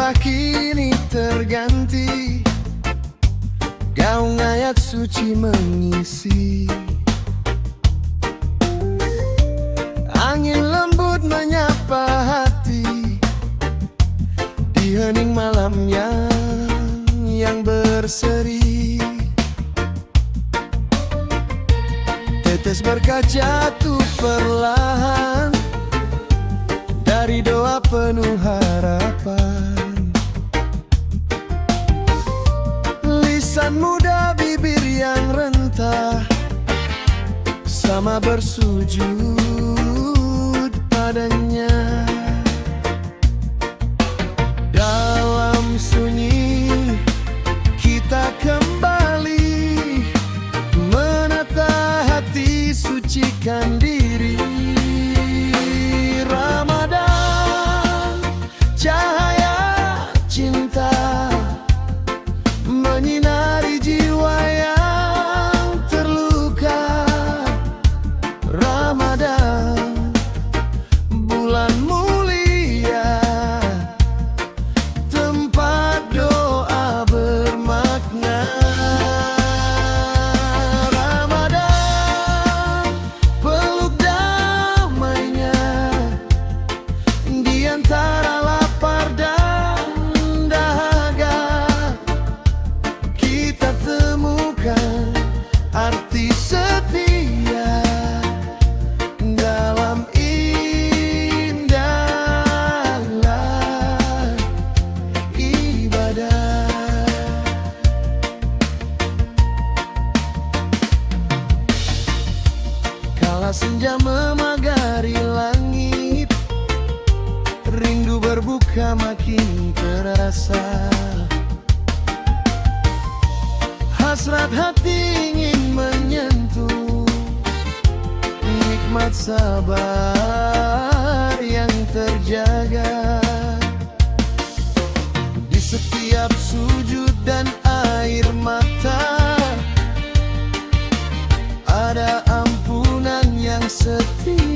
Sumpah kini terganti, gaung ayat suci mengisi. Angin lembut menyapa hati di hening malam yang berseri. Tetes berkah jatuh perlahan dari doa penuh harapan. Lisan muda, bibir yang rentah, sama bersujud padanya. Dalam sunyi kita kembali menata hati, sucikan diri. Ramadan, cahaya cinta menyinari jiwa yang terluka. Ramadan, bulan mulia, tempat doa bermakna. Ramadan, peluk damainya di antara lapar dan dahaga. Kita temukan arti setia dalam indahlah ibadah. Kala senja memagari langit, rindu berbuka makin terasa. Hasrat hati ingin menyentuh nikmat sabar yang terjaga. Di setiap sujud dan air mata ada ampunan yang setia.